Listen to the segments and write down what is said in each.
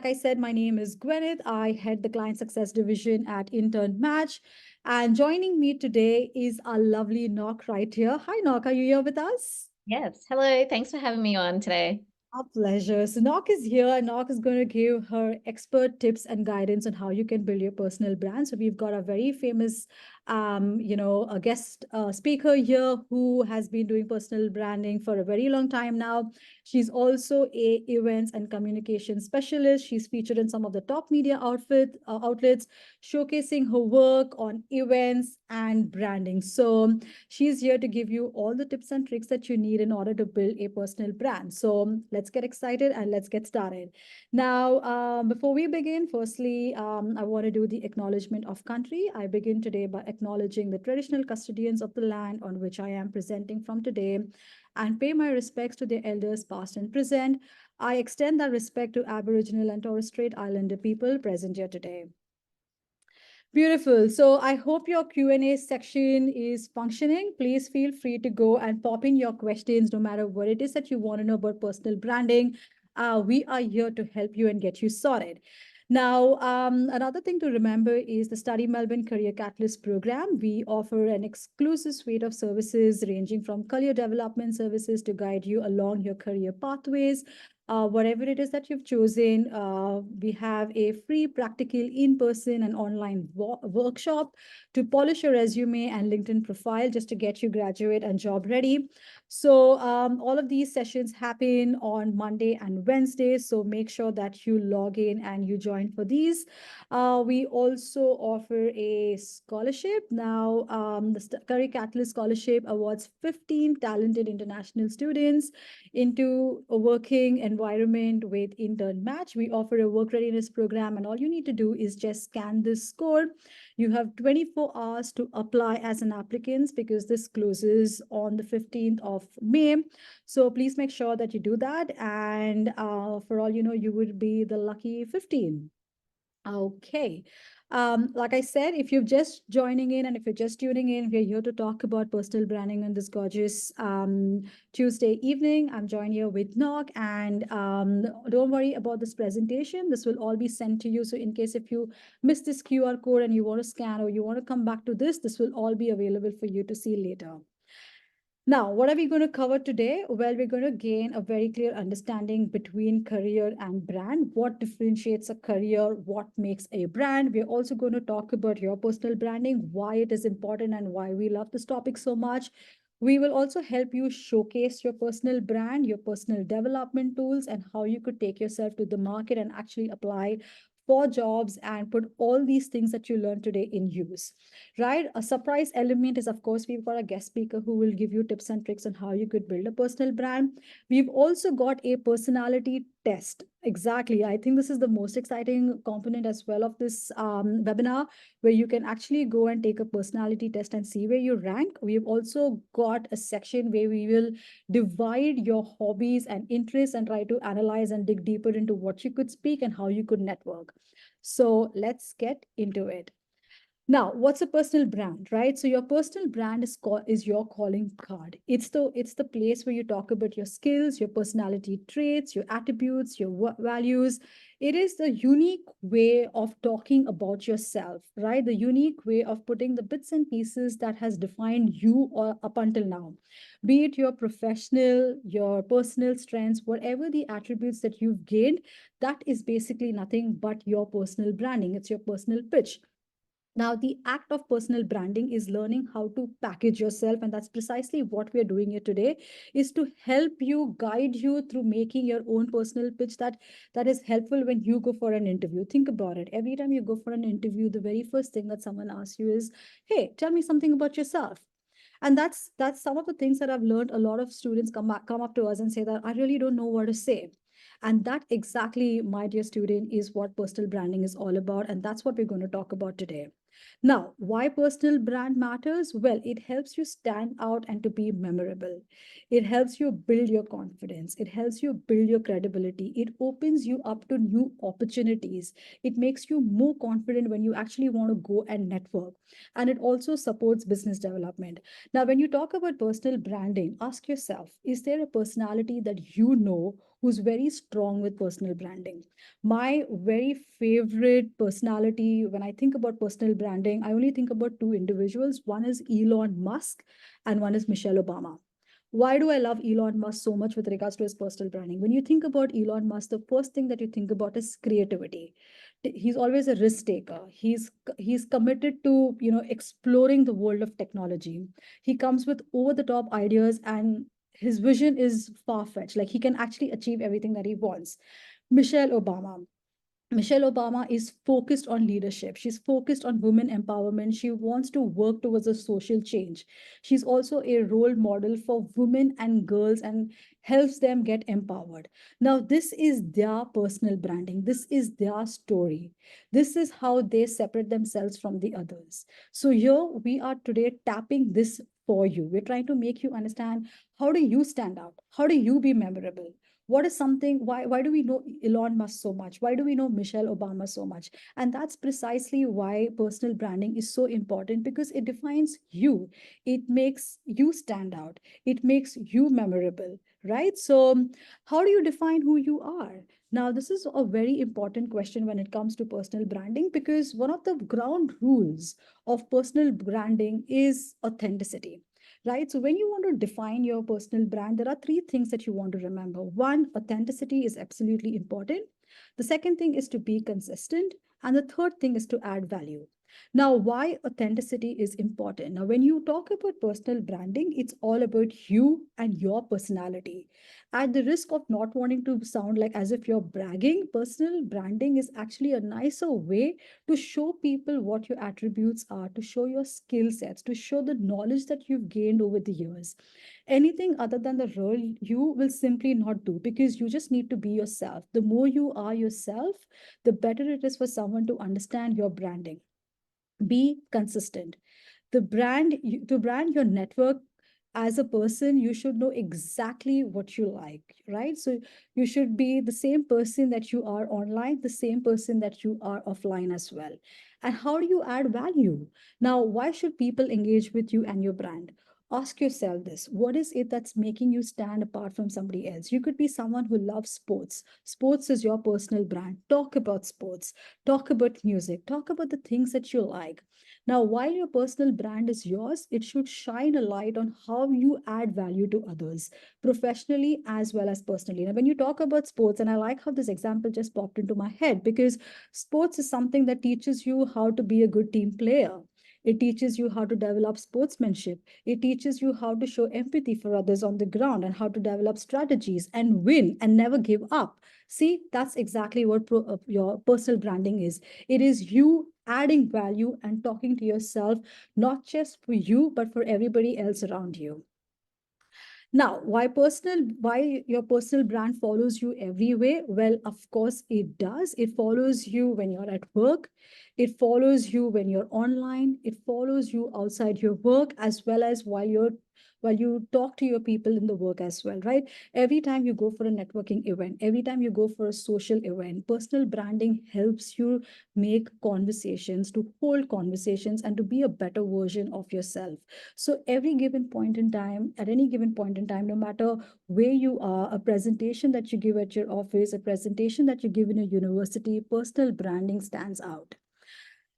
like I said, my name is Gwyneth. I head the client success division at Intern Match. And joining me today is our lovely Nok right here. Hi, Nok. Are you here with us? Yes. Hello. Thanks for having me on today. Our pleasure. So Nok is here, and Nok is going to give her expert tips and guidance on how you can build your personal brand. So we've got a very famous, a guest speaker here who has been doing personal branding for a very long time now. She's also a events and communication specialist. She's featured in some of the top media outlets, showcasing her work on events and branding. So she's here to give you all the tips and tricks that you need in order to build a personal brand. So let's get excited and let's get started. Now, before we begin, firstly, I want to do the acknowledgement of country. I begin today by acknowledging the traditional custodians of the land on which I am presenting from today and pay my respects to their elders, past and present. I extend that respect to Aboriginal and Torres Strait Islander people present here today. Beautiful. So I hope your Q&A section is functioning. Please feel free to go and pop in your questions, no matter what it is that you want to know about personal branding. We are here to help you and get you sorted. Now, another thing to remember is the Study Melbourne Career Catalyst program. We offer an exclusive suite of services ranging from career development services to guide you along your career pathways. Whatever it is that you've chosen, we have a free practical in-person and online workshop to polish your resume and LinkedIn profile just to get you graduate and job ready. So all of these sessions happen on Monday and Wednesday. So make sure that you log in and you join for these. We also offer a scholarship. Now, the Career Catalyst Scholarship awards 15 talented international students into a working environment with Intern Match. We offer a work readiness program, and all you need to do is just scan this score. You have 24 hours to apply as an applicant because this closes on the 15th of May. So please make sure that you do that. And for all you know, you would be the lucky 15. Okay. Like I said, if you're just joining in and if you're just tuning in, we're here to talk about personal branding on this gorgeous Tuesday evening. I'm joined here with Nok, and don't worry about this presentation. This will all be sent to you. So in case if you miss this QR code and you want to scan or you want to come back to this will all be available for you to see later. Now, what are we going to cover today? Well, we're going to gain a very clear understanding between career and brand. What differentiates a career? What makes a brand? We're also going to talk about your personal branding, why it is important and why we love this topic so much. We will also help you showcase your personal brand, your personal development tools, and how you could take yourself to the market and actually apply for jobs and put all these things that you learned today in use, right? A surprise element is, of course, we've got a guest speaker who will give you tips and tricks on how you could build a personal brand. We've also got a personality test. Exactly. I think this is the most exciting component as well of this webinar, where you can actually go and take a personality test and see where you rank. We've also got a section where we will divide your hobbies and interests and try to analyze and dig deeper into what you could speak and how you could network. So let's get into it. Now, what's a personal brand, right? So your personal brand is your calling card. It's the place where you talk about your skills, your personality traits, your attributes, your values. It is the unique way of talking about yourself, right? The unique way of putting the bits and pieces that has defined you or up until now. Be it your professional, your personal strengths, whatever the attributes that you've gained, that is basically nothing but your personal branding. It's your personal pitch. Now, the act of personal branding is learning how to package yourself. And that's precisely what we're doing here today, is to help you, guide you through making your own personal pitch that is helpful when you go for an interview. Think about it. Every time you go for an interview, the very first thing that someone asks you is, hey, tell me something about yourself. And that's some of the things that I've learned. A lot of students come up to us and say that I really don't know what to say. And that exactly, my dear student, is what personal branding is all about. And that's what we're going to talk about today. Now, why personal brand matters? Well, it helps you stand out and to be memorable. It helps you build your confidence. It helps you build your credibility. It opens you up to new opportunities. It makes you more confident when you actually want to go and network. And it also supports business development. Now, when you talk about personal branding, ask yourself, is there a personality that you know who's very strong with personal branding. My very favorite personality, when I think about personal branding, I only think about two individuals. One is Elon Musk and one is Michelle Obama. Why do I love Elon Musk so much with regards to his personal branding? When you think about Elon Musk, the first thing that you think about is creativity. He's always a risk taker. He's committed to exploring the world of technology. He comes with over the top ideas, and his vision is far fetched. Like, he can actually achieve everything that he wants. Michelle Obama. Michelle Obama is focused on leadership. She's focused on women empowerment. She wants to work towards a social change. She's also a role model for women and girls and helps them get empowered. Now, this is their personal branding. This is their story. This is how they separate themselves from the others. So, here we are today tapping this for you. We're trying to make you understand, how do you stand out? How do you be memorable? What is something, why do we know Elon Musk so much? Why do we know Michelle Obama so much? And that's precisely why personal branding is so important, because it defines you. It makes you stand out. It makes you memorable, right? So how do you define who you are? Now, this is a very important question when it comes to personal branding, because one of the ground rules of personal branding is authenticity, right? So when you want to define your personal brand, there are three things that you want to remember. One, authenticity is absolutely important. The second thing is to be consistent. And the third thing is to add value. Now, why authenticity is important? Now, when you talk about personal branding, it's all about you and your personality. At the risk of not wanting to sound like as if you're bragging, personal branding is actually a nicer way to show people what your attributes are, to show your skill sets, to show the knowledge that you've gained over the years. Anything other than the role, you will simply not do, because you just need to be yourself. The more you are yourself, the better it is for someone to understand your branding. Be consistent. To brand your network as a person, you should know exactly what you like, right? So you should be the same person that you are online, the same person that you are offline as well. And how do you add value? Now, why should people engage with you and your brand? Ask yourself this: what is it that's making you stand apart from somebody else? You could be someone who loves sports. Sports is your personal brand. Talk about sports, talk about music, talk about the things that you like. Now, while your personal brand is yours, it should shine a light on how you add value to others, professionally as well as personally. Now, when you talk about sports, and I like how this example just popped into my head, because sports is something that teaches you how to be a good team player. It teaches you how to develop sportsmanship. It teaches you how to show empathy for others on the ground, and how to develop strategies and win and never give up. See, that's exactly what your personal branding is. It is you adding value and talking to yourself, not just for you, but for everybody else around you. Now, why your personal brand follows you everywhere? Well, of course it does. It follows you when you're at work. It follows you when you're online. It follows you outside your work, as well as while you talk to your people in the work as well, right? Every time you go for a networking event, every time you go for a social event, personal branding helps you make conversations, to hold conversations, and to be a better version of yourself. So every given point in time, at any given point in time, no matter where you are, a presentation that you give at your office, a presentation that you give in a university, personal branding stands out.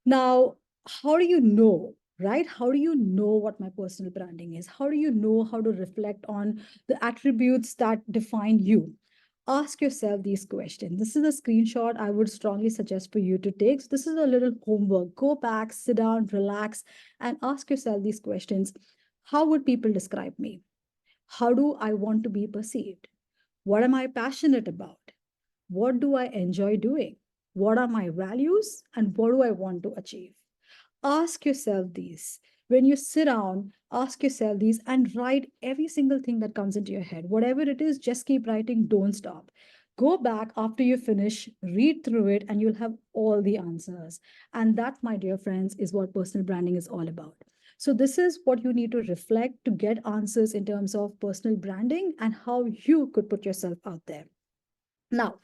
Now, how do you know, right? How do you know what my personal branding is? How do you know how to reflect on the attributes that define you? Ask yourself these questions. This is a screenshot I would strongly suggest for you to take. So this is a little homework. Go back, sit down, relax, and ask yourself these questions. How would people describe me? How do I want to be perceived? What am I passionate about? What do I enjoy doing? What are my values? And what do I want to achieve? Ask yourself these. When you sit down, ask yourself these and write every single thing that comes into your head. Whatever it is, just keep writing, don't stop. Go back after you finish, read through it, and you'll have all the answers. And that, my dear friends, is what personal branding is all about. So, this is what you need to reflect to get answers in terms of personal branding and how you could put yourself out there. Now,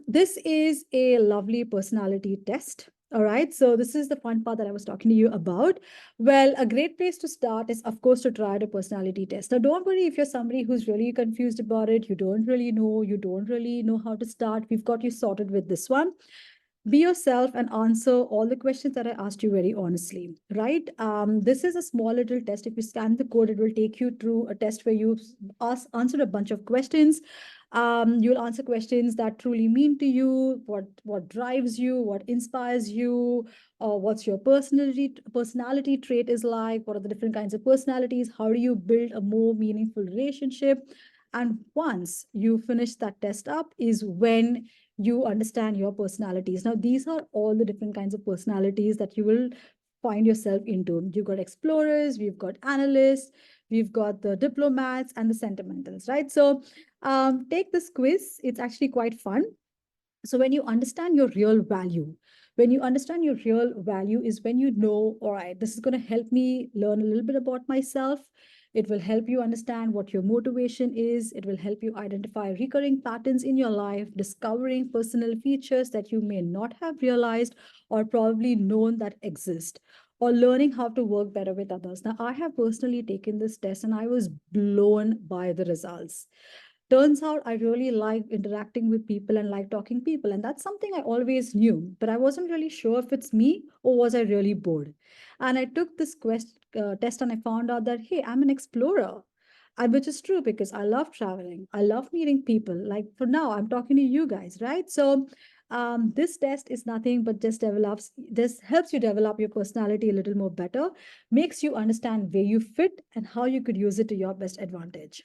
this is a lovely personality test. All right. So this is the fun part that I was talking to you about. Well, a great place to start is, of course, to try the personality test. Now, don't worry if you're somebody who's really confused about it. You don't really know how to start. We've got you sorted with this one. Be yourself and answer all the questions that I asked you very honestly, right? This is a small little test. If you scan the code, it will take you through a test where you answered a bunch of questions. You'll answer questions that truly mean to you, what drives you, what inspires you, what's your personality trait is like, what are the different kinds of personalities, how do you build a more meaningful relationship. And once you finish that test up is when you understand your personalities. Now, these are all the different kinds of personalities that you will find yourself into. You've got explorers, we've got analysts, we've got the diplomats and the sentimentals, right? So take this quiz. It's actually quite fun. So when you understand your real value, when you understand your real value is when you know, all right, this is going to help me learn a little bit about myself. It will help you understand what your motivation is. It will help you identify recurring patterns in your life, discovering personal features that you may not have realized or probably known that exist, or learning how to work better with others. Now, I have personally taken this test and I was blown by the results. Turns out I really like interacting with people and like talking people. And that's something I always knew, but I wasn't really sure if it's me or was I really bored. And I took this test and I found out that, hey, I'm an explorer. And which is true because I love traveling. I love meeting people. Like for now, I'm talking to you guys, right? So this test is nothing but this helps you develop your personality a little more better, makes you understand where you fit and how you could use it to your best advantage.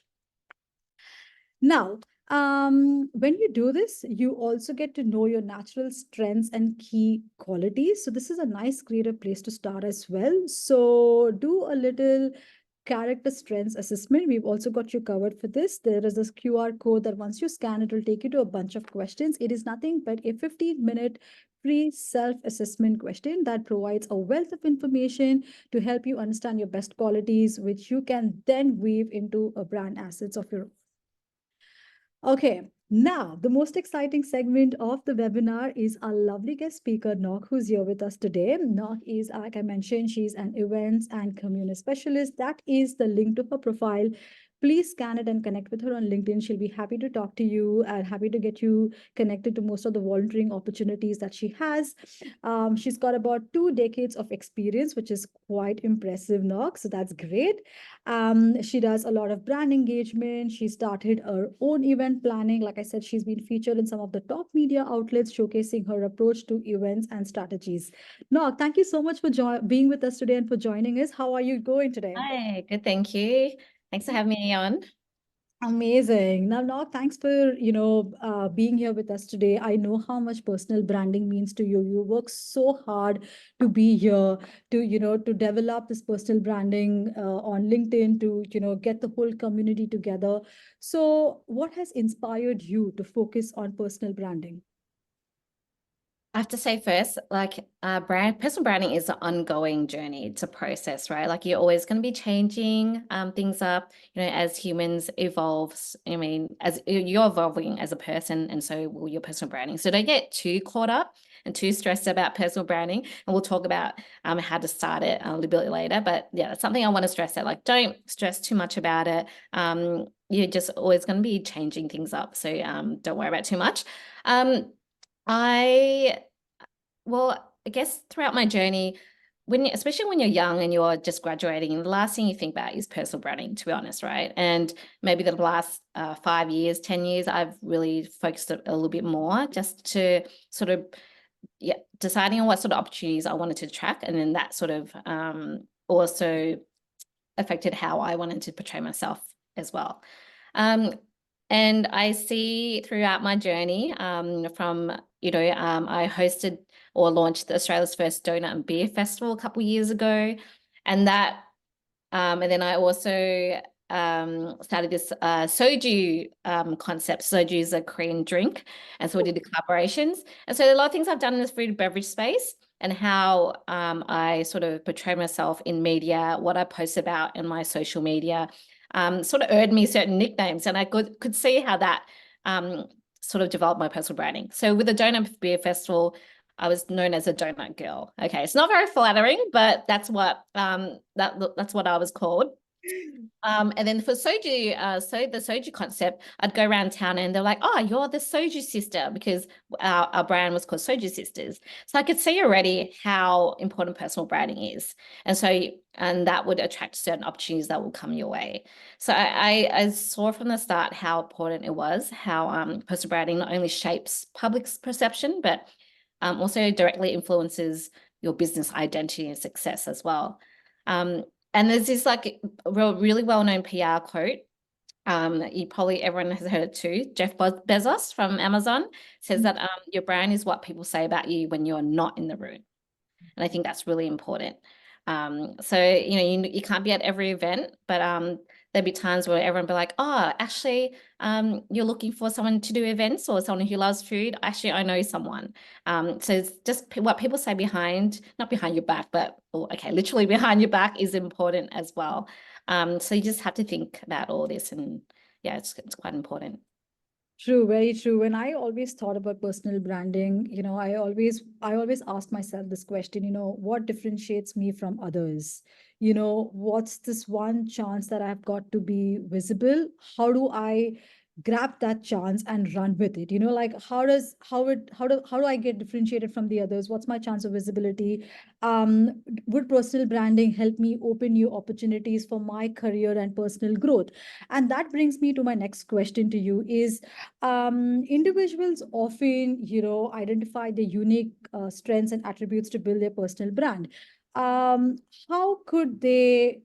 Now, when you do this, you also get to know your natural strengths and key qualities. So this is a nice creative place to start as well. So do a little character strengths assessment. We've also got you covered for this. There is this QR code that once you scan, it will take you to a bunch of questions. It is nothing but a 15-minute free self-assessment question that provides a wealth of information to help you understand your best qualities, which you can then weave into a brand assets of your. Okay, now the most exciting segment of the webinar is our lovely guest speaker, Nok, who's here with us today. Nok is, like I mentioned, she's an events and community specialist. That is the link to her profile. Please scan it and connect with her on LinkedIn. She'll be happy to talk to you and happy to get you connected to most of the volunteering opportunities that she has. She's got about 2 decades of experience, which is quite impressive, Nok. So that's great. She does a lot of brand engagement. She started her own event planning. Like I said, she's been featured in some of the top media outlets, showcasing her approach to events and strategies. No, thank you so much for being with us today and for joining us. How are you going today? Hi, good, thank you. Thanks for having me on. Amazing. Now, thanks for being here with us today. I know how much personal branding means to you. You work so hard to be here, to develop this personal branding on LinkedIn, to get the whole community together. So, what has inspired you to focus on personal branding? I have to say first, like personal branding is an ongoing journey. It's a process, right? Like you're always going to be changing things up, as humans evolve. I mean, as you're evolving as a person, and so will your personal branding. So don't get too caught up and too stressed about personal branding. And we'll talk about how to start it a little bit later. But yeah, that's something I want to stress out. Like, don't stress too much about it. You're just always going to be changing things up. So don't worry about too much. I I guess throughout my journey, especially when you're young and you're just graduating, the last thing you think about is personal branding, to be honest, right? And maybe the last 5 years, 10 years, I've really focused a little bit more just to sort of, deciding on what sort of opportunities I wanted to track. And then that sort of also affected how I wanted to portray myself as well. And I see throughout my journey from, I hosted or launched Australia's first donut and beer festival a couple of years ago. And and then I also started this soju concept. Soju is a Korean drink. And so we did the collaborations. And so a lot of things I've done in this food and beverage space, and how I sort of portray myself in media, what I post about in my social media, sort of earned me certain nicknames. And I could see how that sort of developed my personal branding. So with the Donut Beer Festival, I was known as a donut girl. Okay, it's not very flattering, but that's what that's what I was called. And then for soju, so the soju concept, I'd go around town and they're like, "Oh, you're the soju sister," because our brand was called Soju Sisters. So I could see already how important personal branding is, and that would attract certain opportunities that will come your way. So I saw from the start how important it was, how personal branding not only shapes public's perception, but also directly influences your business identity and success as well. And there's this like really well-known PR quote. You probably everyone has heard it too. Jeff Bezos from Amazon says that your brand is what people say about you when you're not in the room. And I think that's really important. So you can't be at every event, but there'll be times where everyone be like, "Oh, actually, you're looking for someone to do events or someone who loves food. Actually, I know someone." So it's just what people say not behind your back, but okay, literally behind your back is important as well. So you just have to think about all this, and yeah, it's quite important. True, very true. And I always thought about personal branding, I always asked myself this question, what differentiates me from others? What's this one chance that I've got to be visible? How do I grab that chance and run with it? Like how do I get differentiated from the others? What's my chance of visibility? Would personal branding help me open new opportunities for my career and personal growth? And that brings me to my next question to you is, individuals often identify their unique strengths and attributes to build their personal brand. um, how could they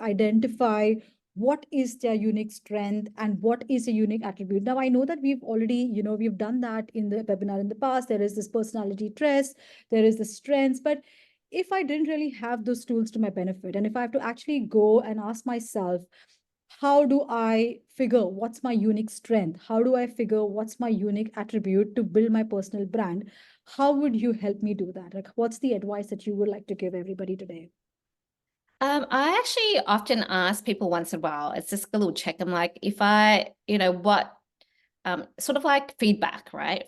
identify what is their unique strength and what is a unique attribute? Now I know that we've done that in the webinar in the past. There is this personality traits, there is the strengths, but if I didn't really have those tools to my benefit, and if I have to actually go and ask myself, how do I figure what's my unique strength? How do I figure what's my unique attribute to build my personal brand? How would you help me do that? Like, what's the advice that you would like to give everybody today? I actually often ask people once in a while. It's just a little check. I'm like, what sort of like feedback, right?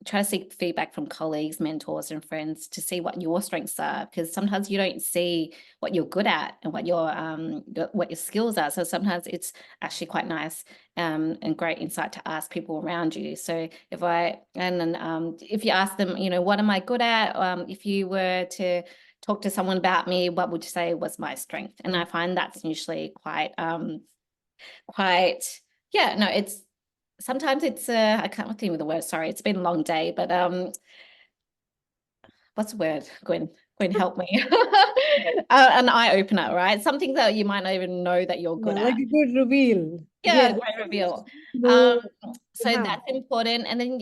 Try to seek feedback from colleagues, mentors, and friends to see what your strengths are, because sometimes you don't see what you're good at and what your skills are. So sometimes it's actually quite nice and great insight to ask people around you. So if you ask them, what am I good at? If you were to talk to someone about me, what would you say was my strength? And I find that's usually quite yeah, no, it's sometimes it's I can't think of the word, sorry, it's been a long day, but what's the word, Gwen, help me. An eye opener, right? Something that you might not even know that you're good Yeah, like at. a good reveal. Yeah, Yeah, great reveal. no, Um, so have. that's important. And then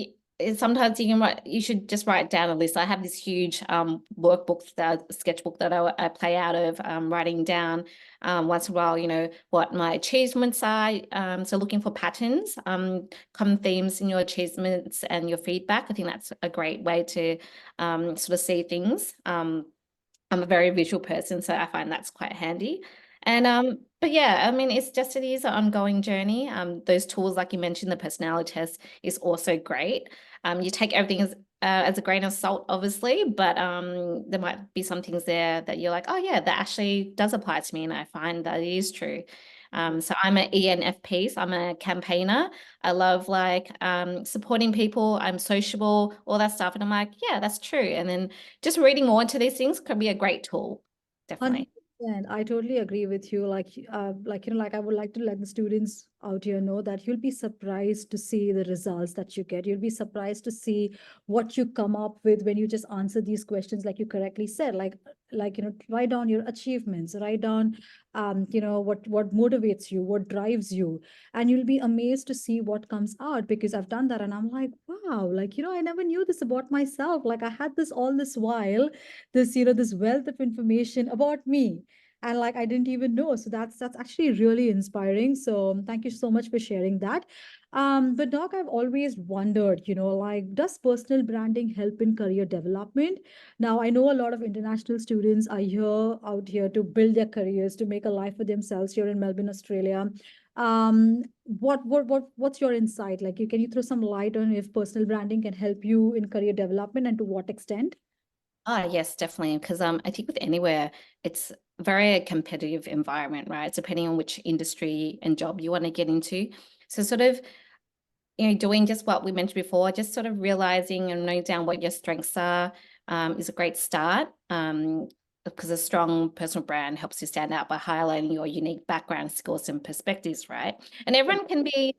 sometimes you should just write down a list. I have this huge sketchbook that I play out of, writing down once in a while, what my achievements are. So looking for patterns, common themes in your achievements and your feedback. I think that's a great way to sort of see things. I'm a very visual person, so I find that's quite handy. And but yeah, I mean, it is an ongoing journey. Those tools, like you mentioned, the personality test is also great. You take everything as a grain of salt, obviously, but there might be some things there that you're like, oh yeah, that actually does apply to me, and I find that it is true. So I'm an ENFP, so I'm a campaigner. I love like supporting people. I'm sociable, all that stuff, and I'm like, yeah, that's true. And then just reading more into these things could be a great tool, definitely. 100%. I totally agree with you. Like I would like to let the students out here know that you'll be surprised to see the results that you get. You'll be surprised to see what you come up with when you just answer these questions, like you correctly said. Write down your achievements, write down, what motivates you, what drives you, and you'll be amazed to see what comes out. Because I've done that, and I'm like, wow, I never knew this about myself. Like I had this all this while, this wealth of information about me, and like I didn't even know. So that's actually really inspiring. So thank you so much for sharing that. But Doc, I've always wondered, like, does personal branding help in career development? Now I know a lot of international students are here out here to build their careers, to make a life for themselves here in Melbourne, Australia. What's your insight? Like, can you throw some light on if personal branding can help you in career development and to what extent? Oh, yes, definitely. Because I think with anywhere, it's very competitive environment, right? Depending on which industry and job you want to get into. So sort of, doing just what we mentioned before, just sort of realizing and knowing down what your strengths are is a great start. Because a strong personal brand helps you stand out by highlighting your unique background, skills, and perspectives, right? And everyone can be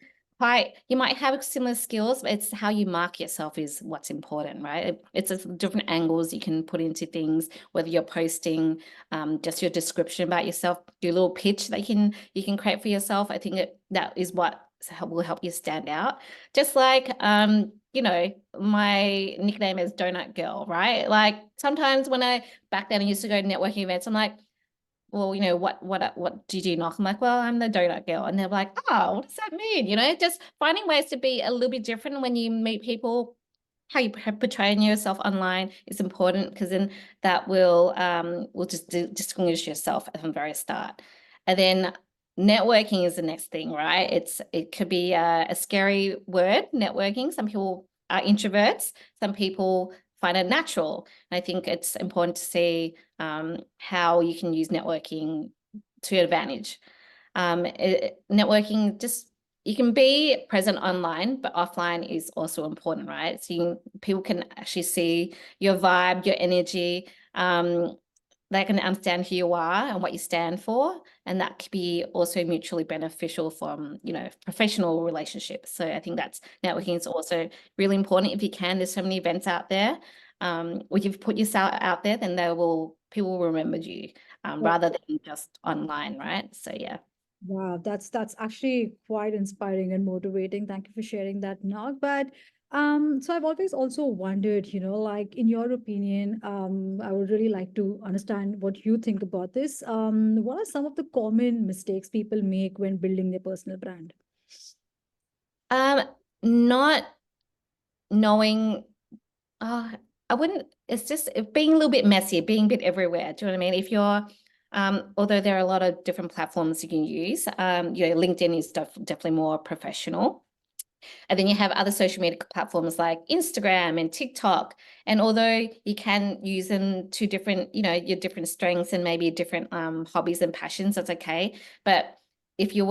you might have similar skills, but it's how you mark yourself is what's important, right? It's different angles you can put into things, whether you're posting just your description about yourself, do a little pitch that you can create for yourself. I think that is what will help you stand out. Just like my nickname is Donut Girl, right? Like sometimes back then I used to go to networking events, I'm like, well, what do you do, Knock? I'm like, well, I'm the donut girl. And they're like, oh, what does that mean? Just finding ways to be a little bit different when you meet people. How you portray yourself online is important, because then that will just distinguish yourself from the very start. And then networking is the next thing, right? It could be a scary word, networking. Some people are introverts. Some people find it natural. And I think it's important to see how you can use networking to your advantage. Networking, just you can be present online, but offline is also important, right? So people can actually see your vibe, your energy. They can understand who you are and what you stand for, and that could be also mutually beneficial from professional relationships. So I think that's networking is also really important. If you can, there's so many events out there. If you've put yourself out there, then people will remember you rather than just online, right? So yeah. Wow, that's actually quite inspiring and motivating. Thank you for sharing that, Nog. But so I've always also wondered, like in your opinion, I would really like to understand what you think about this. What are some of the common mistakes people make when building their personal brand? Um, Not knowing, I wouldn't, it's just being a little bit messy, being a bit everywhere. Do you know what I mean? If you're, although there are a lot of different platforms you can use, LinkedIn is definitely more professional. And then you have other social media platforms like Instagram and TikTok. And although you can use them to different, your different strengths and maybe different hobbies and passions, that's okay. But if you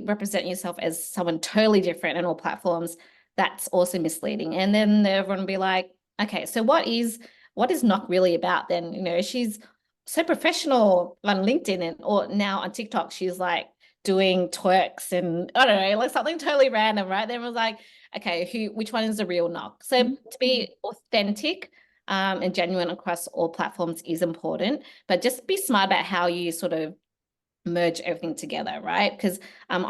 represent yourself as someone totally different in all platforms, that's also misleading. And then everyone will be like, okay, so what is Knock really about then? She's so professional on LinkedIn or now on TikTok, she's like doing twerks and I don't know, like something totally random, right? Then it was like, okay, which one is the real Knock? So to be authentic and genuine across all platforms is important, but just be smart about how you sort of merge everything together, right? Because on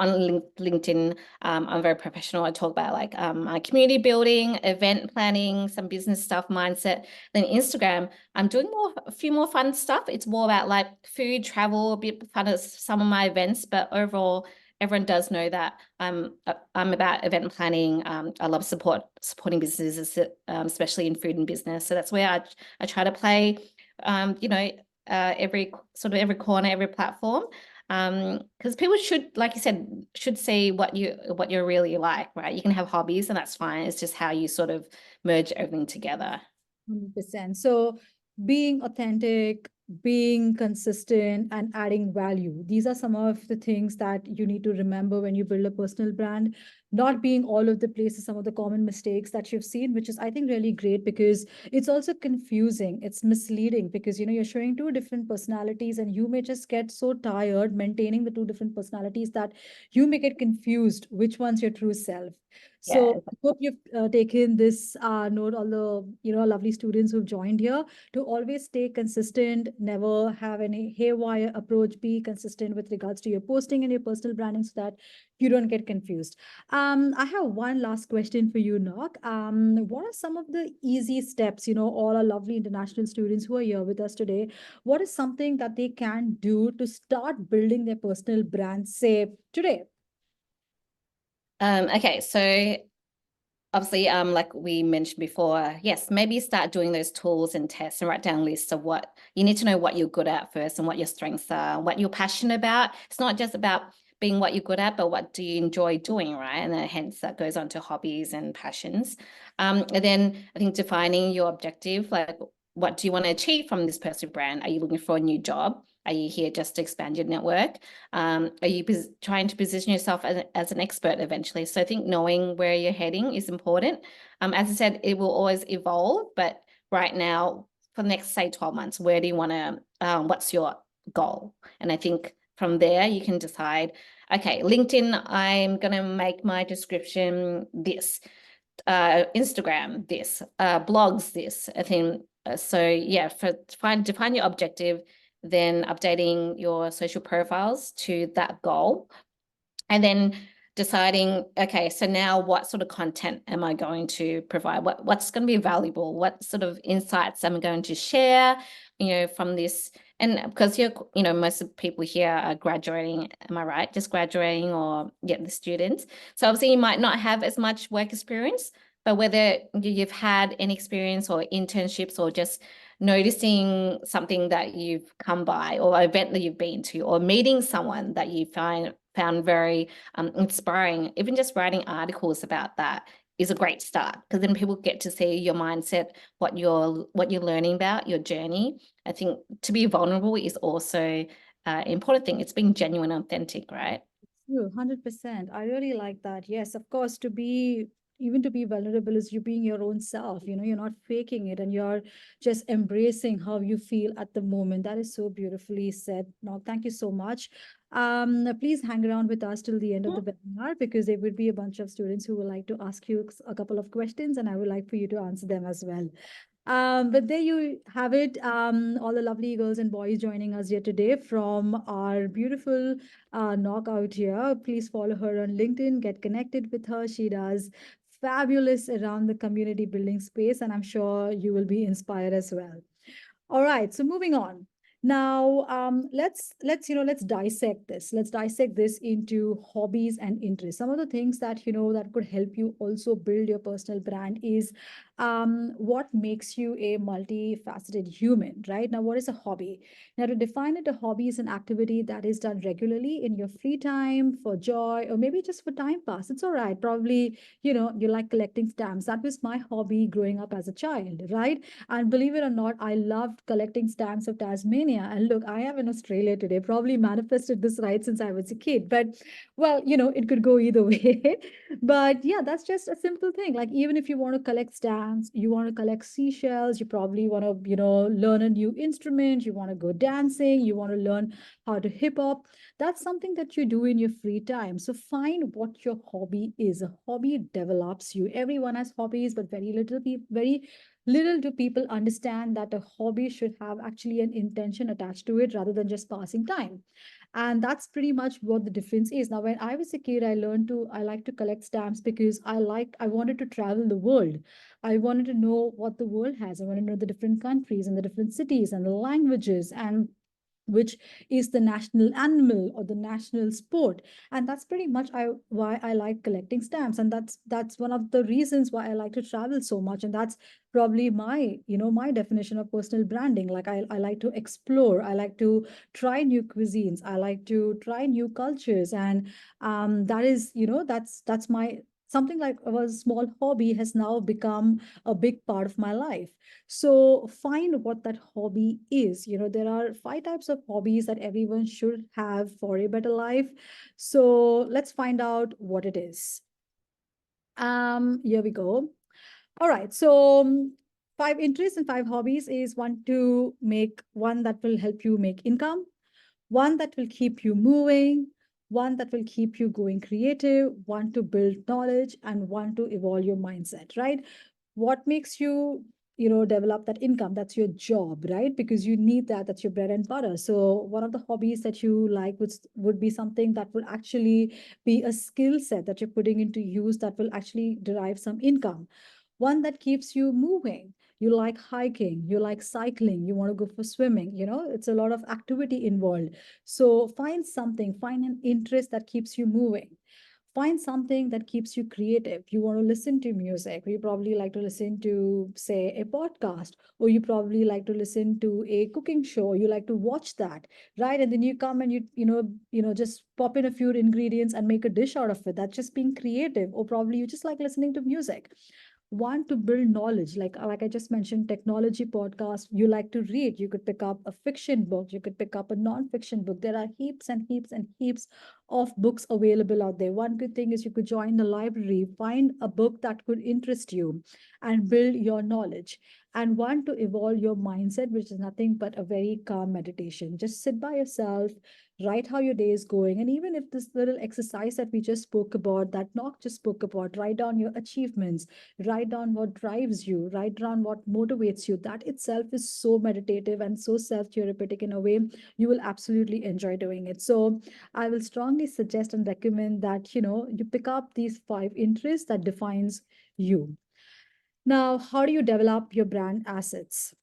LinkedIn, I'm very professional. I talk about like my community building, event planning, some business stuff, mindset. Then Instagram, I'm doing a few more fun stuff. It's more about like food, travel, a bit fun at some of my events, but overall, everyone does know that I'm about event planning. I love supporting businesses, especially in food and business. So that's where I try to play, every corner, every platform. Because people should, like you said, should see what you're really like, right? You can have hobbies and that's fine. It's just how you sort of merge everything together. 100%. So being authentic, being consistent, and adding value. These are some of the things that you need to remember when you build a personal brand. Not being all of the places, some of the common mistakes that you've seen, which is, I think, really great because it's also confusing. It's misleading because, you're showing two different personalities and you may just get so tired maintaining the two different personalities that you may get confused which one's your true self. So Yeah. I hope you've taken this note, all the lovely students who've joined here, to always stay consistent, never have any haywire approach, be consistent with regards to your posting and your personal branding so that you don't get confused. I have one last question for you, Nok. What are some of the easy steps, all our lovely international students who are here with us today, what is something that they can do to start building their personal brand, say, today? Okay, so obviously, like we mentioned before, yes, maybe start doing those tools and tests and write down lists of what you need to know what you're good at first and what your strengths are, what you're passionate about. It's not just about being what you're good at, but what do you enjoy doing, right? And then hence that goes on to hobbies and passions. And then I think defining your objective, like what do you want to achieve from this personal brand? Are you looking for a new job? Are you here just to expand your network? Are you trying to position yourself as an expert eventually? So I think knowing where you're heading is important. As I said, it will always evolve, but right now, for the next, say, 12 months, where do you want to, what's your goal? And I think from there, you can decide, okay, LinkedIn, I'm going to make my description this, Instagram, this, blogs, this. I think, so yeah, define your objective, then updating your social profiles to that goal. And then deciding, okay, so now what sort of content am I going to provide? What's going to be valuable? What sort of insights am I going to share, from this? And because most of the people here are graduating, am I right? Just graduating, or the students. So obviously you might not have as much work experience, but whether you've had any experience or internships, or just noticing something that you've come by, or an event that you've been to, or meeting someone that you found very inspiring, even just writing articles about that is a great start, because then people get to see your mindset, what you're learning about, your journey. I think to be vulnerable is also an important thing. It's being genuine and authentic, right? True, 100%. I really like that. Yes, of course, even to be vulnerable is you being your own self. You're not faking it, and you're just embracing how you feel at the moment. That is so beautifully said. Now, thank you so much. Please hang around with us till the end of the webinar, because there would be a bunch of students who would like to ask you a couple of questions, and I would like for you to answer them as well. But there you have it. All the lovely girls and boys joining us here today from our beautiful knockout here. Please follow her on LinkedIn, get connected with her. She does fabulous around the community building space, and I'm sure you will be inspired as well. All right, so moving on. Now, let's dissect this. Let's dissect this into hobbies and interests. Some of the things that that could help you also build your personal brand is what makes you a multifaceted human, right? Now, what is a hobby? Now, to define it, a hobby is an activity that is done regularly in your free time for joy, or maybe just for time pass. It's all right. Probably, you like collecting stamps. That was my hobby growing up as a child, right? And believe it or not, I loved collecting stamps of Tasmania. And look, I am in Australia today, probably manifested this right since I was a kid. But, well, it could go either way. But yeah, that's just a simple thing. Like, even if you want to collect stamps, you want to collect seashells, you probably want to, learn a new instrument, you want to go dancing, you want to learn how to hip hop. That's something that you do in your free time. So find what your hobby is. A hobby develops you. Everyone has hobbies, but very little do people understand that a hobby should have actually an intention attached to it rather than just passing time. And that's pretty much what the difference is. Now, when I was a kid, I like to collect stamps because I wanted to travel the world. I wanted to know what the world has. I want to know the different countries and the different cities and the languages, and which is the national animal or the national sport. And that's pretty much why I like collecting stamps, and that's one of the reasons why I like to travel so much. And that's probably my definition of personal branding. Like, I like to explore, I like to try new cuisines, I like to try new cultures. And that is, that's my something like a small hobby has now become a big part of my life. So find what that hobby is. There are 5 types of hobbies that everyone should have for a better life. So let's find out what it is. Here we go. All right. So 5 interests and 5 hobbies is one that will help you make income, one that will keep you moving, one that will keep you going creative, one to build knowledge, and one to evolve your mindset, right? What makes you develop that income? That's your job, right? Because you need that. That's your bread and butter. So one of the hobbies that you like would be something that will actually be a skill set that you're putting into use that will actually derive some income. One that keeps you moving. You like hiking, you like cycling, you want to go for swimming. It's a lot of activity involved. So find an interest that keeps you moving. Find something that keeps you creative. You want to listen to music, you probably like to listen to, say, a podcast, or you probably like to listen to a cooking show, you like to watch that, right? And then you come and just pop in a few ingredients and make a dish out of it. That's just being creative. Or probably you just like listening to music. Want to build knowledge, like I just mentioned, technology podcast. You like to read, you could pick up a fiction book, you could pick up a non-fiction book. There are heaps and heaps and heaps of books available out there. One good thing is you could join the library, find a book that could interest you, and build your knowledge. And want to evolve your mindset, which is nothing but a very calm meditation. Just sit by yourself, write how your day is going. And even if this little exercise that we just spoke about, that Knock just spoke about, write down your achievements, write down what drives you, write down what motivates you. That itself is so meditative and so self-therapeutic in a way. You will absolutely enjoy doing it. So I will strongly suggest and recommend that, you pick up these 5 interests that defines you. Now, how do you develop your brand assets?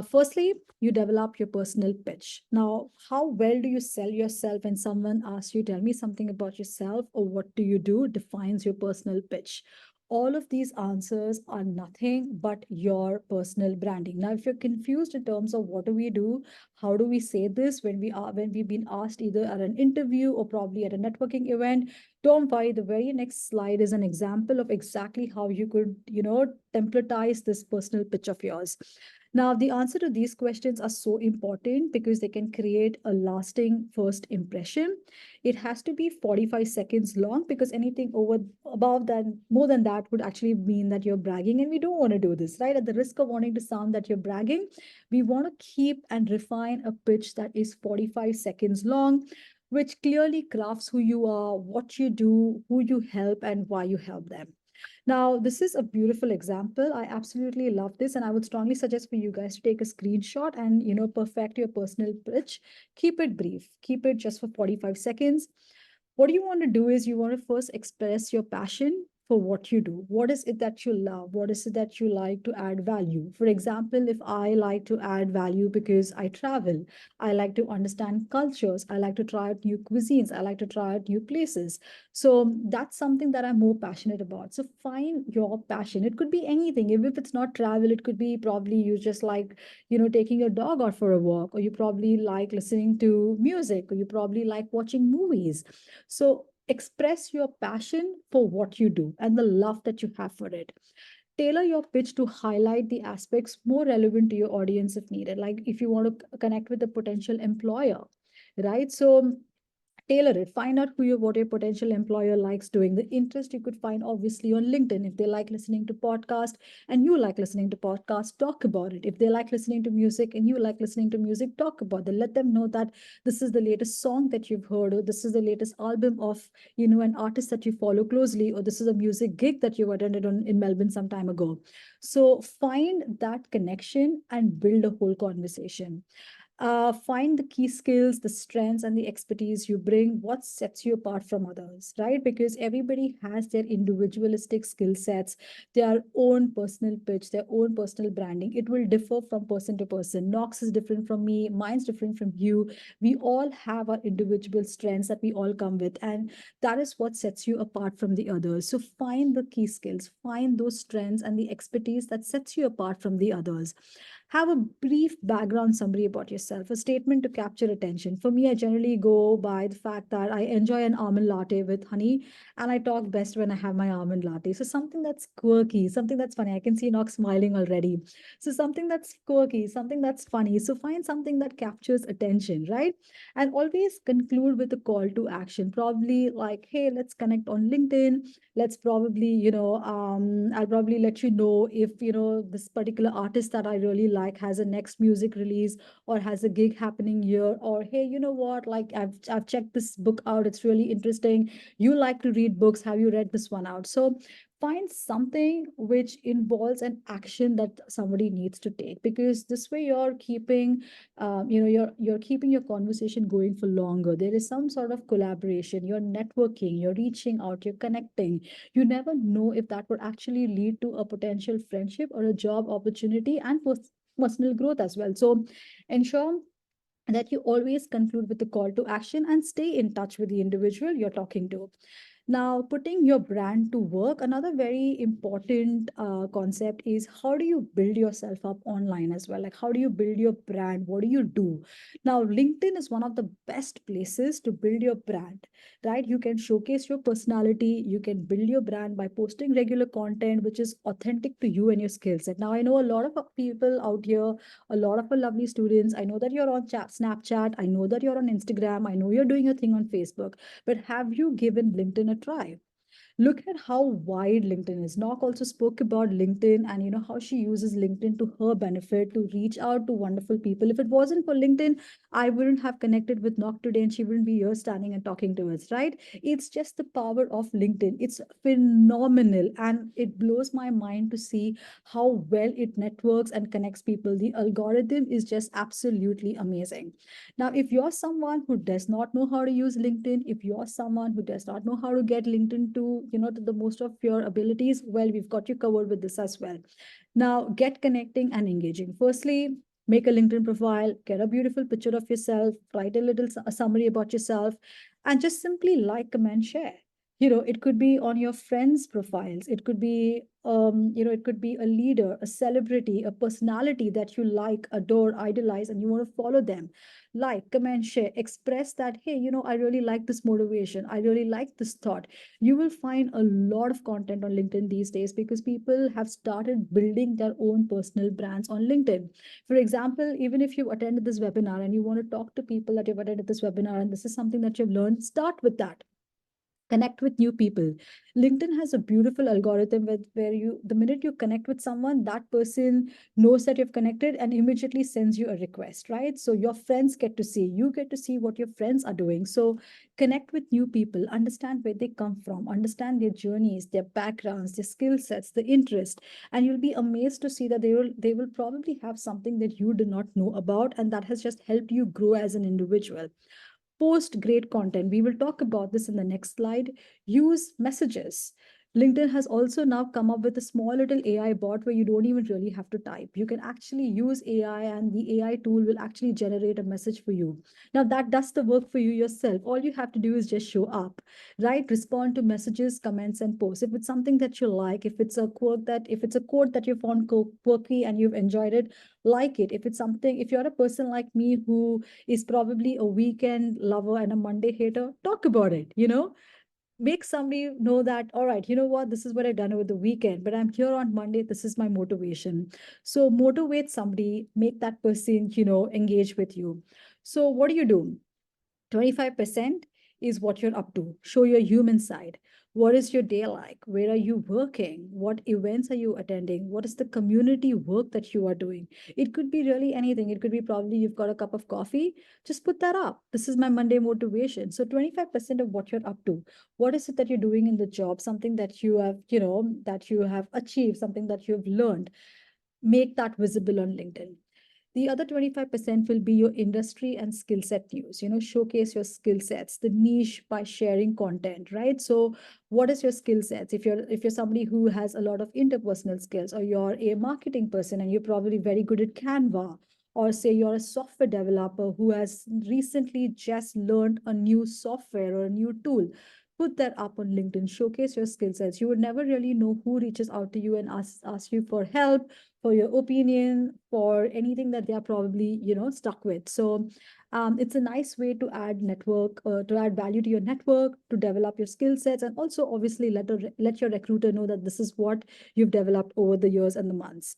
Firstly, you develop your personal pitch. Now, how well do you sell yourself when someone asks you, tell me something about yourself, or what do you do, defines your personal pitch. All of these answers are nothing but your personal branding. Now, if you're confused in terms of what do we do, how do we say this when we've been asked either at an interview or probably at a networking event, don't worry. The very next slide is an example of exactly how you could, templatize this personal pitch of yours. Now, the answer to these questions are so important because they can create a lasting first impression. It has to be 45 seconds long, because anything over above that, more than that, would actually mean that you're bragging. And we don't want to do this, right? At the risk of wanting to sound that you're bragging, we want to keep and refine a pitch that is 45 seconds long, which clearly crafts who you are, what you do, who you help, and why you help them. Now, this is a beautiful example. I absolutely love this, and I would strongly suggest for you guys to take a screenshot and, perfect your personal pitch. Keep it brief. Keep it just for 45 seconds. What you want to do is you want to first express your passion for what you do. What is it that you love? What is it that you like to add value? For example, if I like to add value because I travel, I like to understand cultures, I like to try out new cuisines, I like to try out new places. So that's something that I'm more passionate about. So find your passion. It could be anything. Even if it's not travel, it could be probably you just like, taking your dog out for a walk, or you probably like listening to music, or you probably like watching movies. So express your passion for what you do and the love that you have for it. Tailor your pitch to highlight the aspects more relevant to your audience if needed. Like if you want to connect with a potential employer, right? So tailor it. Find out what your potential employer likes doing. The interest you could find obviously on LinkedIn. If they like listening to podcast and you like listening to podcast, talk about it. If they like listening to music and you like listening to music, talk about it. Let them know that this is the latest song that you've heard, or this is the latest album of, an artist that you follow closely, or this is a music gig that you attended in Melbourne some time ago. So find that connection and build a whole conversation. Find the key skills, the strengths, and the expertise you bring, what sets you apart from others, right? Because everybody has their individualistic skill sets, their own personal pitch, their own personal branding. It will differ from person to person. Knox is different from me, mine's different from you. We all have our individual strengths that we all come with, and that is what sets you apart from the others. So find the key skills, find those strengths and the expertise that sets you apart from the others. Have a brief background summary about yourself, a statement to capture attention. For me, I generally go by the fact that I enjoy an almond latte with honey, and I talk best when I have my almond latte. So something that's quirky, something that's funny. I can see Nox smiling already. So something that's quirky, something that's funny. So find something that captures attention, right? And always conclude with a call to action. Probably like, hey, let's connect on LinkedIn. Let's probably, I'll probably let you know if, this particular artist that I really like has a next music release or has a gig happening here. Or, hey, you know what, like I've checked this book out, it's really interesting. You like to read books, have you read this one out? So find something which involves an action that somebody needs to take, because this way you're keeping, you're keeping your conversation going for longer. There is some sort of collaboration, you're networking, you're reaching out, you're connecting. You never know if that would actually lead to a potential friendship or a job opportunity and personal growth as well. So ensure that you always conclude with the call to action and stay in touch with the individual you're talking to. Now, putting your brand to work, another very important concept is how do you build yourself up online as well? Like, how do you build your brand? What do you do? Now, LinkedIn is one of the best places to build your brand, right? You can showcase your personality, you can build your brand by posting regular content which is authentic to you and your skill set. Now, I know a lot of people out here, a lot of our lovely students. I know that you're on Snapchat, I know that you're on Instagram, I know you're doing your thing on Facebook, but have you given LinkedIn a try? Look at how wide LinkedIn is. Nok also spoke about LinkedIn and how she uses LinkedIn to her benefit to reach out to wonderful people. If it wasn't for LinkedIn, I wouldn't have connected with Nok today and she wouldn't be here standing and talking to us, right? It's just the power of LinkedIn. It's phenomenal and it blows my mind to see how well it networks and connects people. The algorithm is just absolutely amazing. Now, if you're someone who does not know how to use LinkedIn, if you're someone who does not know how to get LinkedIn to the most of your abilities, well, we've got you covered with this as well. Now, get connecting and engaging. Firstly, make a LinkedIn profile, get a beautiful picture of yourself, write a little a summary about yourself, and just simply like, comment, share. It could be on your friends' profiles. It could be, it could be a leader, a celebrity, a personality that you like, adore, idolize, and you want to follow them. Like, comment, share, express that, hey, I really like this motivation. I really like this thought. You will find a lot of content on LinkedIn these days because people have started building their own personal brands on LinkedIn. For example, even if you attended this webinar and you want to talk to people that you've attended this webinar and this is something that you've learned, start with that. Connect with new people. LinkedIn has a beautiful algorithm where you, the minute you connect with someone, that person knows that you've connected and immediately sends you a request, right? So your friends get to see, you get to see what your friends are doing. So connect with new people, understand where they come from, understand their journeys, their backgrounds, their skill sets, the interest, and you'll be amazed to see that they will probably have something that you do not know about, and that has just helped you grow as an individual. Post great content. We will talk about this in the next slide. Use messages. LinkedIn has also now come up with a small little AI bot where you don't even really have to type. You can actually use AI and the AI tool will actually generate a message for you. Now that does the work for you yourself. All you have to do is just show up, right? Respond to messages, comments, and posts. If it's something that you like, if it's a quote that you found quirky and you've enjoyed it, like it. If it's something, if you're a person like me who is probably a weekend lover and a Monday hater, talk about it, make somebody know that, all right, you know what, this is what I've done over the weekend, but I'm here on Monday. This is my motivation. So motivate somebody, make that person, engage with you. So what do you do? 25% is what you're up to. Show your human side. What is your day like? Where are you working? What events are you attending? What is the community work that you are doing? It could be really anything. It could be probably you've got a cup of coffee. Just put that up. This is my Monday motivation. So 25% of what you're up to. What is it that you're doing in the job? Something that you have, that you have achieved, something that you've learned. Make that visible on LinkedIn. The other 25% will be your industry and skill set news. Showcase your skill sets, the niche by sharing content, right? So what is your skill sets? If you're somebody who has a lot of interpersonal skills, or you're a marketing person and you're probably very good at Canva, or say you're a software developer who has recently just learned a new software or a new tool, put that up on LinkedIn, showcase your skill sets. You would never really know who reaches out to you and ask you for help, for your opinion, for anything that they are probably, stuck with. So it's a nice way to add network, to add value to your network, to develop your skill sets, and also obviously let your recruiter know that this is what you've developed over the years and the months.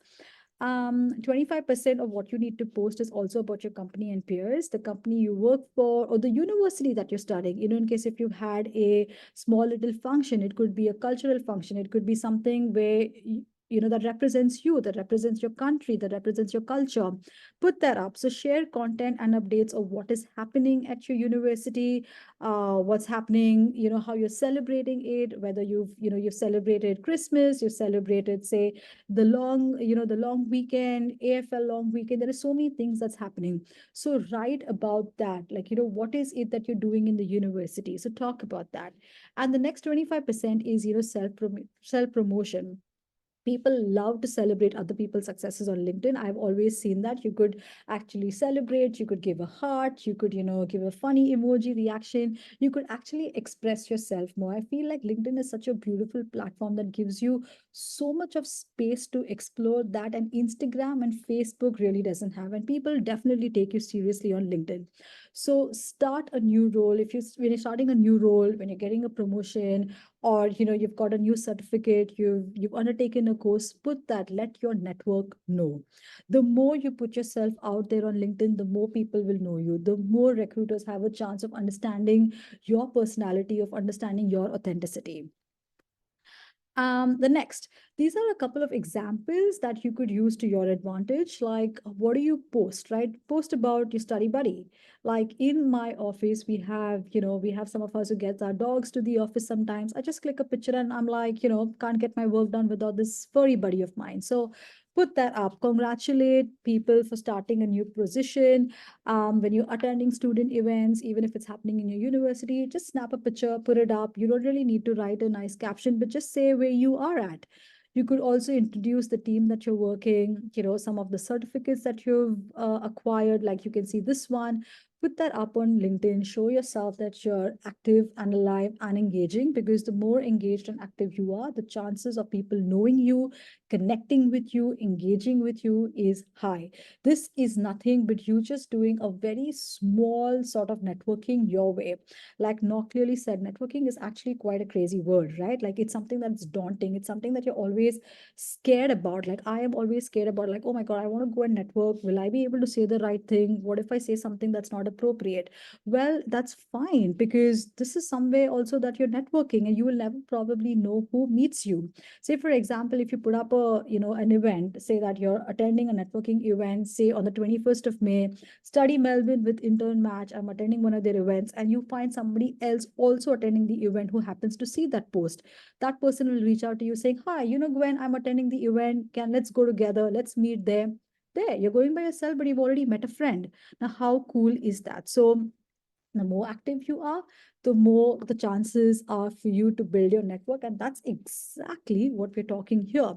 25% of what you need to post is also about your company and peers, the company you work for, or the university that you're studying. In case if you've had a small little function, it could be a cultural function, it could be something where that represents you, that represents your country, that represents your culture. Put that up. So share content and updates of what is happening at your university, what's happening, how you're celebrating it, whether you've celebrated Christmas, you've celebrated, say, the long weekend, AFL long weekend. There are so many things that's happening. So write about that. Like, what is it that you're doing in the university? So talk about that. And the next 25% is, self promotion. People love to celebrate other people's successes on LinkedIn. I've always seen that you could actually celebrate, you could give a heart, you could, give a funny emoji reaction, you could actually express yourself more. I feel like LinkedIn is such a beautiful platform that gives you so much of space to explore that, and Instagram and Facebook really doesn't have, and people definitely take you seriously on LinkedIn. So start a new role. If you when you're starting a new role, when you're getting a promotion, or you've got a new certificate, you've undertaken a course, put that, let your network know. The more you put yourself out there on LinkedIn, the more people will know you, the more recruiters have a chance of understanding your personality, of understanding your authenticity. The next, these are a couple of examples that you could use to your advantage. Like, what do you post, right? Post about your study buddy. Like in my office, we have some of us who gets our dogs to the office sometimes. I just click a picture and I'm like, can't get my work done without this furry buddy of mine. So put that up. Congratulate people for starting a new position. When you're attending student events, even if it's happening in your university, just snap a picture, put it up. You don't really need to write a nice caption, but just say where you are at. You could also introduce the team that you're working, some of the certificates that you've acquired, like you can see this one. Put that up on LinkedIn, show yourself that you're active and alive and engaging, because the more engaged and active you are, the chances of people knowing you, connecting with you, engaging with you is high. This is nothing but you just doing a very small sort of networking your way. Like Nock clearly said, networking is actually quite a crazy word, right? Like it's something that's daunting. It's something that you're always scared about. Like I am always scared about, like, oh my God, I want to go and network. Will I be able to say the right thing? What if I say something that's not appropriate? Well, that's fine, because this is some way also that you're networking, and you will never probably know who meets you. Say for example, if you put up an event, say that you're attending a networking event, say on the 21st of May, study Melbourne with intern match, I'm attending one of their events, and you find somebody else also attending the event who happens to see that post. That person will reach out to you saying, hi, Gwen, I'm attending the event, let's go together, let's meet there. There, you're going by yourself, but you've already met a friend. Now how cool is that? So the more active you are, the more the chances are for you to build your network. And that's exactly what we're talking here.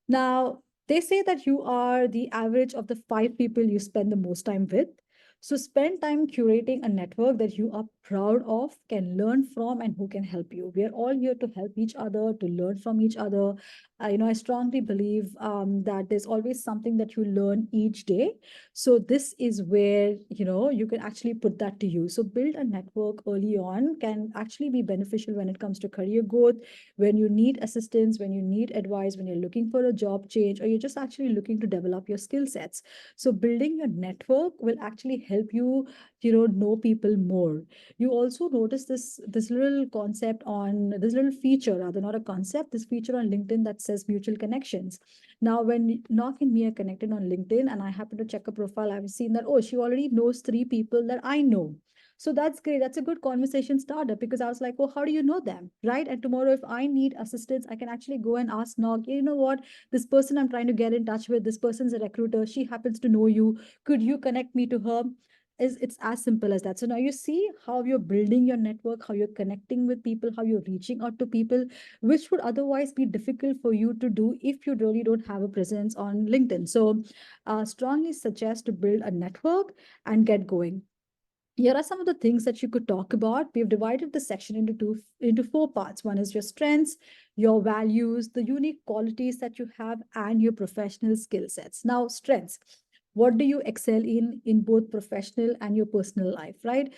Now, they say that you are the average of the 5 people you spend the most time with. So spend time curating a network that you are proud of, can learn from, and who can help you. We are all here to help each other, to learn from each other. I strongly believe that there's always something that you learn each day. So this is where, you can actually put that to use. So build a network early on can actually be beneficial when it comes to career growth, when you need assistance, when you need advice, when you're looking for a job change, or you're just actually looking to develop your skill sets. So building your network will actually help you, know people more. You also notice this little concept on this little feature, rather not a concept, this feature on LinkedIn that says mutual connections. Now, when Nock and me are connected on LinkedIn and I happen to check a profile, I've seen that, oh, she already knows 3 people that I know. So that's great. That's a good conversation starter, because I was like, oh, how do you know them? Right. And tomorrow, if I need assistance, I can actually go and ask Nog, you know what? This person I'm trying to get in touch with, this person's a recruiter. She happens to know you. Could you connect me to her? It's as simple as that. So now you see how you're building your network, how you're connecting with people, how you're reaching out to people, which would otherwise be difficult for you to do if you really don't have a presence on LinkedIn. So strongly suggest to build a network and get going. Here are some of the things that you could talk about. We've divided the section into 4 parts. One is your strengths, your values, the unique qualities that you have, and your professional skill sets. Now, strengths. What do you excel in both professional and your personal life, right?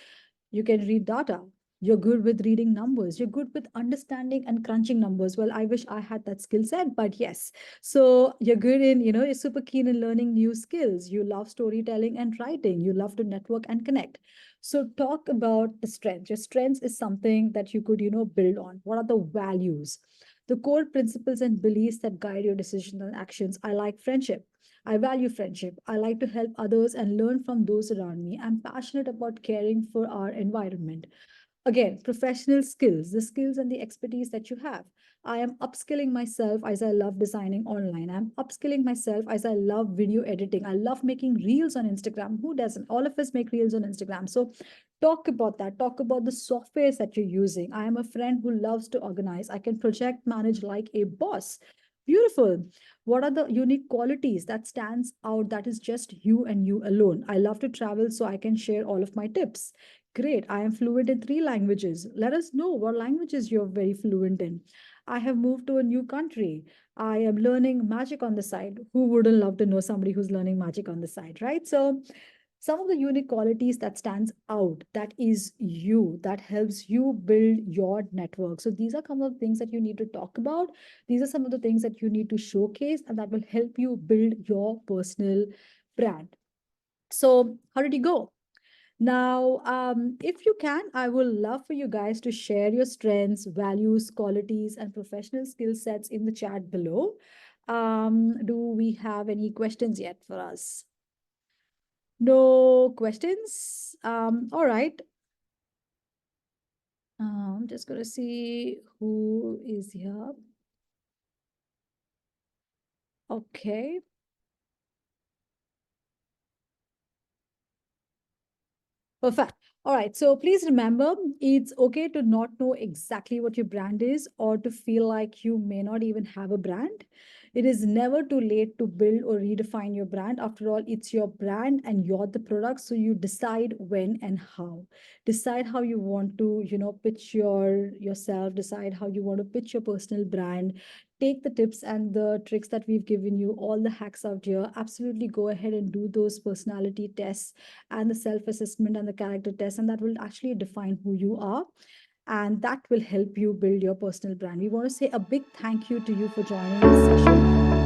You can read data. You're good with reading numbers. You're good with understanding and crunching numbers. Well, I wish I had that skill set, but yes. So you're good in, you're super keen in learning new skills. You love storytelling and writing. You love to network and connect. So talk about the strengths. Your strengths is something that you could, build on. What are the values? The core principles and beliefs that guide your decisions and actions. I like friendship. I value friendship. I like to help others and learn from those around me. I'm passionate about caring for our environment. Again, professional skills, the skills and the expertise that you have. I am upskilling myself as I love designing online. I'm upskilling myself as I love video editing. I love making reels on Instagram. Who doesn't? All of us make reels on Instagram. So talk about that. Talk about the softwares that you're using. I am a friend who loves to organize. I can project manage like a boss. Beautiful. What are the unique qualities that stands out that is just you and you alone? I love to travel so I can share all of my tips. Great. I am fluent in three languages. Let us know what languages you're very fluent in. I have moved to a new country. I am learning magic on the side. Who wouldn't love to know somebody who's learning magic on the side, right? So some of the unique qualities that stands out, that is you, that helps you build your network. So these are some of the things that you need to talk about. These are some of the things that you need to showcase, and that will help you build your personal brand. So how did you go? Now, if you can, I would love for you guys to share your strengths, values, qualities, and professional skill sets in the chat below. Do we have any questions yet for us? No questions. All right. I'm just going to see who is here. Okay. Perfect. All right. So please remember, it's okay to not know exactly what your brand is or to feel like you may not even have a brand. It is never too late to build or redefine your brand. After all, it's your brand and you're the product. So you decide when and how. Decide how you want to, pitch yourself. Decide how you want to pitch your personal brand. Take the tips and the tricks that we've given you, all the hacks out here. Absolutely go ahead and do those personality tests and the self assessment and the character test, and that will actually define who you are. And that will help you build your personal brand. We want to say a big thank you to you for joining this session.